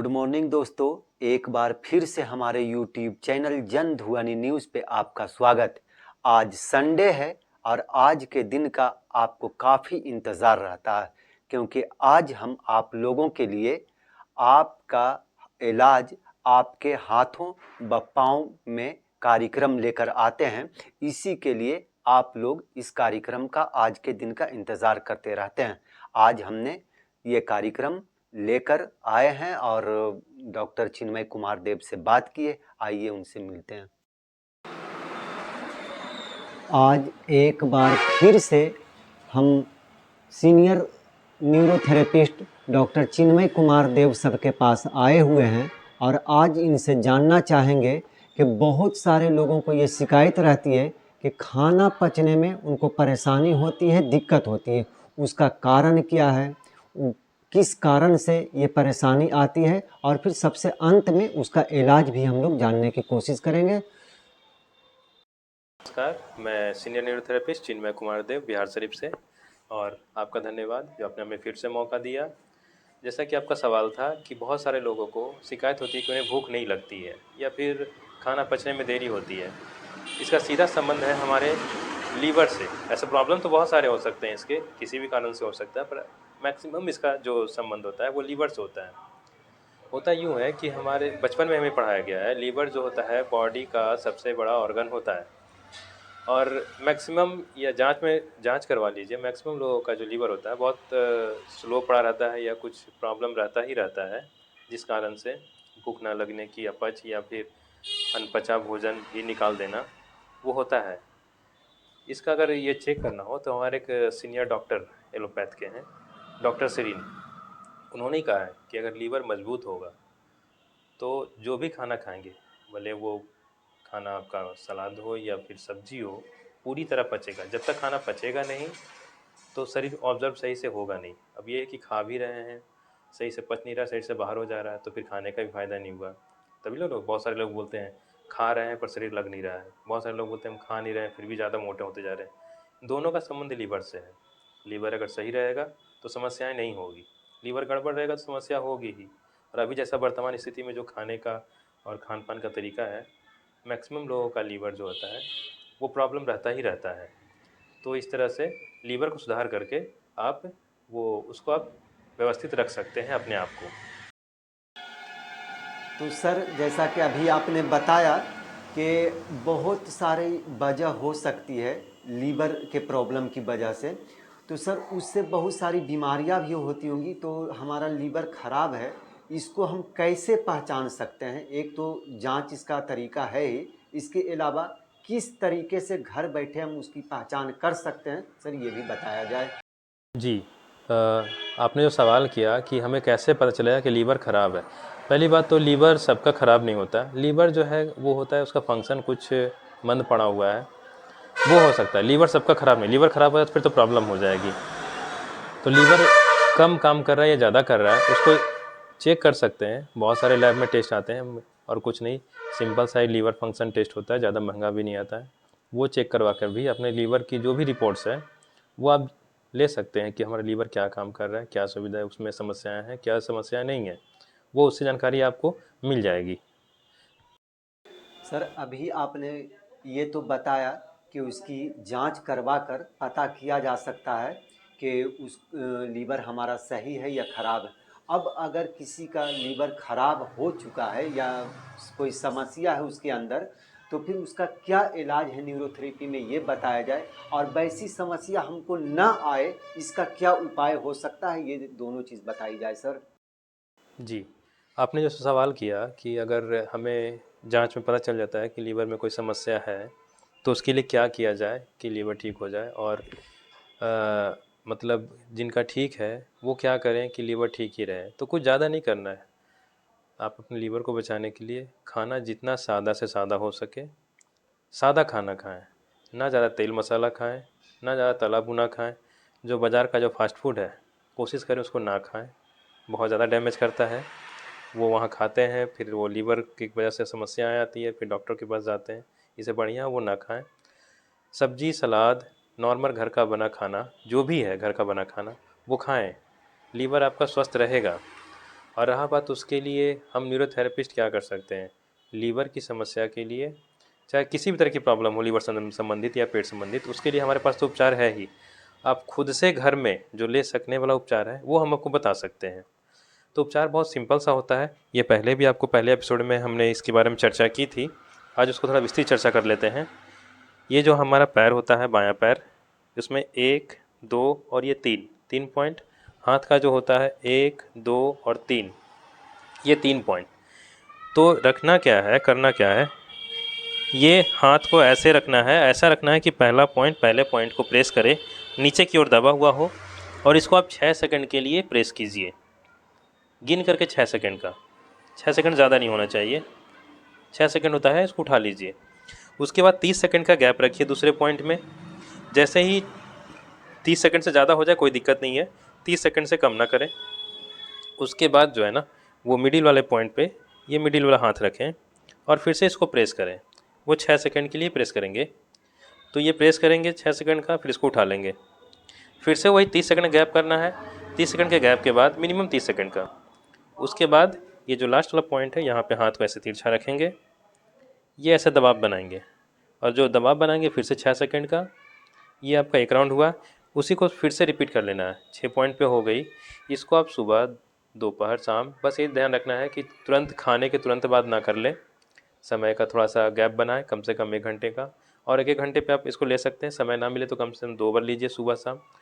Good morning दोस्तों, एक बार फिर से हमारे यूट्यूब चैनल जन ध्वनि न्यूज़ पे आपका स्वागत। आज संडे है और आज के दिन का आपको काफ़ी इंतज़ार रहता है, क्योंकि आज हम आप लोगों के लिए आपका इलाज आपके हाथों व पाँव में कार्यक्रम लेकर आते हैं। इसी के लिए आप लोग इस कार्यक्रम का आज के दिन का इंतज़ार करते रहते हैं। आज हमने ये कार्यक्रम लेकर आए हैं और डॉक्टर चिन्मय कुमार देव से बात किए। आइए उनसे मिलते हैं। आज एक बार फिर से हम सीनियर न्यूरोथेरेपिस्ट डॉक्टर चिन्मय कुमार देव सर के पास आए हुए हैं और आज इनसे जानना चाहेंगे कि बहुत सारे लोगों को ये शिकायत रहती है कि खाना पचने में उनको परेशानी होती है, दिक्कत होती है। उसका कारण क्या है, किस कारण से ये परेशानी आती है, और फिर सबसे अंत में उसका इलाज भी हम लोग जानने की कोशिश करेंगे। नमस्कार, मैं सीनियर न्यूरोथेरेपिस्ट चिन्मय कुमार देव बिहार शरीफ से, और आपका धन्यवाद जो आपने हमें फिर से मौका दिया। जैसा कि आपका सवाल था कि बहुत सारे लोगों को शिकायत होती है कि उन्हें भूख नहीं लगती है या फिर खाना पचने में देरी होती है। इसका सीधा संबंध है हमारे लीवर से। ऐसे प्रॉब्लम तो बहुत सारे हो सकते हैं, इसके किसी भी कारण से हो सकता है, पर मैक्सिमम इसका जो संबंध होता है वो लीवर से होता है। होता यूँ है कि हमारे बचपन में हमें पढ़ाया गया है, लीवर जो होता है बॉडी का सबसे बड़ा ऑर्गन होता है, और मैक्सिमम या जांच करवा लीजिए, मैक्सिमम लोगों का जो लीवर होता है बहुत स्लो पड़ा रहता है या कुछ प्रॉब्लम रहता ही रहता है, जिस कारण से भूख ना लगने की, अपच या फिर अनपचा भोजन भी निकाल देना वो होता है। इसका अगर ये चेक करना हो तो हमारे एक सीनियर डॉक्टर एलोपैथ के हैं, डॉक्टर सेरीन, उन्होंने ही कहा है कि अगर लीवर मजबूत होगा तो जो भी खाना खाएंगे, भले वो खाना आपका सलाद हो या फिर सब्जी हो, पूरी तरह पचेगा। जब तक खाना पचेगा नहीं तो शरीर ऑब्जर्व सही से होगा नहीं। अब ये है कि खा भी रहे हैं, सही से पच नहीं रहा, शरीर से बाहर हो जा रहा है, तो फिर खाने का भी फ़ायदा नहीं हुआ। तभी लोग, बहुत सारे लोग बोलते हैं खा रहे हैं पर शरीर लग नहीं रहा है, बहुत सारे लोग बोलते हैं हम खा नहीं रहे हैं फिर भी ज़्यादा मोटे होते जा रहे हैं। दोनों का संबंध लीवर से है। लीवर अगर सही रहेगा तो समस्याएँ नहीं होगी, लीवर गड़बड़ रहेगा तो समस्या होगी ही। और अभी जैसा वर्तमान स्थिति में जो खाने का और खान पान का तरीका है, मैक्सिमम लोगों का लीवर जो होता है वो प्रॉब्लम रहता ही रहता है। तो इस तरह से लीवर को सुधार करके आप उसको आप व्यवस्थित रख सकते हैं अपने आप को। तो सर, जैसा कि अभी आपने बताया कि बहुत सारी वजह हो सकती है लीवर के प्रॉब्लम की वजह से, तो सर उससे बहुत सारी बीमारियां भी होती होंगी। तो हमारा लीवर ख़राब है, इसको हम कैसे पहचान सकते हैं? एक तो जांच इसका तरीका है ही, इसके अलावा किस तरीके से घर बैठे हम उसकी पहचान कर सकते हैं, सर ये भी बताया जाए। जी, आपने जो सवाल किया कि हमें कैसे पता चलेगा कि लीवर ख़राब है। पहली बात तो लीवर सबका ख़राब नहीं होता। लीवर जो है वो होता है, उसका फंक्शन कुछ मंद पड़ा हुआ है, वो हो सकता है। लीवर सबका ख़राब नहीं, लीवर ख़राब हो तो फिर तो प्रॉब्लम हो जाएगी। तो लीवर कम काम कर रहा है या ज़्यादा कर रहा है उसको चेक कर सकते हैं। बहुत सारे लैब में टेस्ट आते हैं, और कुछ नहीं, सिंपल सा लीवर फंक्शन टेस्ट होता है, ज़्यादा महंगा भी नहीं आता है। वो चेक करवा कर भी अपने लीवर की जो भी रिपोर्ट्स है वो आप ले सकते हैं कि हमारा लीवर क्या काम कर रहा है, क्या सुविधा है उसमें, समस्याएं हैं क्या, समस्याएं नहीं है, वो उससे जानकारी आपको मिल जाएगी। सर अभी आपने ये तो बताया कि उसकी जांच करवा कर पता किया जा सकता है कि उस लीवर हमारा सही है या ख़राब है। अब अगर किसी का लीवर ख़राब हो चुका है या कोई समस्या है उसके अंदर, तो फिर उसका क्या इलाज है न्यूरोथेरेपी में, ये बताया जाए। और वैसी समस्या हमको ना आए, इसका क्या उपाय हो सकता है, ये दोनों चीज़ बताई जाए सर। जी, आपने जो सवाल किया कि अगर हमें जांच में पता चल जाता है कि लीवर में कोई समस्या है तो उसके लिए क्या किया जाए कि लीवर ठीक हो जाए, और मतलब जिनका ठीक है वो क्या करें कि लीवर ठीक ही रहे। तो कुछ ज़्यादा नहीं करना है। आप अपने लीवर को बचाने के लिए खाना जितना सादा से सादा हो सके, सादा खाना खाएं, ना ज़्यादा तेल मसाला खाएं, ना ज़्यादा तला भुना खाएं। जो बाज़ार का जो फास्ट फूड है कोशिश करें उसको ना खाएं, बहुत ज़्यादा डैमेज करता है। वो वहाँ खाते हैं, फिर वो लीवर की वजह से समस्याएं आती है, फिर डॉक्टर के पास जाते हैं। इससे बढ़िया वो ना खाएं। सब्जी, सलाद, नॉर्मल घर का बना खाना, जो भी है घर का बना खाना वो खाएं, लीवर आपका स्वस्थ रहेगा। और रहा बात उसके लिए हम न्यूरोथेरेपिस्ट क्या कर सकते हैं, लीवर की समस्या के लिए, चाहे किसी भी तरह की प्रॉब्लम हो लीवर संबंधित या पेट संबंधित, उसके लिए हमारे पास तो उपचार है ही। आप खुद से घर में जो ले सकने वाला उपचार है वो हम आपको बता सकते हैं। तो उपचार बहुत सिंपल सा होता है, ये पहले भी आपको पहले एपिसोड में हमने इसके बारे में चर्चा की थी, आज उसको थोड़ा विस्तृत चर्चा कर लेते हैं। ये जो हमारा पैर होता है बायां पैर, इसमें 1, 2 और ये 3 पॉइंट, हाथ का जो होता है 1, 2 और 3, ये 3 पॉइंट। तो रखना क्या है, करना क्या है, ये हाथ को ऐसे रखना है, ऐसा रखना है कि पहला पॉइंट पहले पॉइंट को प्रेस करे, नीचे की ओर दबा हुआ हो, और इसको आप 6 सेकंड के लिए प्रेस कीजिए, गिन करके 6 सेकंड का। 6 सेकंड ज़्यादा नहीं होना चाहिए, 6 सेकंड होता है, इसको उठा लीजिए। उसके बाद 30 सेकंड का गैप रखिए दूसरे पॉइंट में। जैसे ही 30 सेकंड से ज़्यादा हो जाए कोई दिक्कत नहीं है, 30 सेकंड से कम ना करें। उसके बाद जो है ना, वो मिडिल वाले पॉइंट पे ये मिडिल वाला हाथ रखें और फिर से इसको प्रेस करें। वो 6 सेकंड के लिए प्रेस करेंगे। तो ये प्रेस करेंगे 6 सेकंड का, फिर इसको उठा लेंगे, फिर से वही 30 सेकंड गैप करना है। 30 सेकंड के गैप के बाद मिनिमम 30 सेकंड का। उसके बाद ये जो लास्ट वाला पॉइंट है, यहाँ पे हाथ को ऐसे तिरछा रखेंगे, ये ऐसे दबाव बनाएंगे, और जो दबाव बनाएंगे फिर से 6 सेकंड का। ये आपका एक राउंड हुआ। उसी को फिर से रिपीट कर लेना है, 6 पॉइंट पे हो गई। इसको आप सुबह, दोपहर, शाम, बस ये ध्यान रखना है कि तुरंत खाने के तुरंत बाद ना कर लें, समय का थोड़ा सा गैप बनाएं, कम से कम 1 घंटे का। और 1-1 घंटे पे आप इसको ले सकते हैं, समय ना मिले तो कम से कम 2 बार लीजिए, सुबह शाम।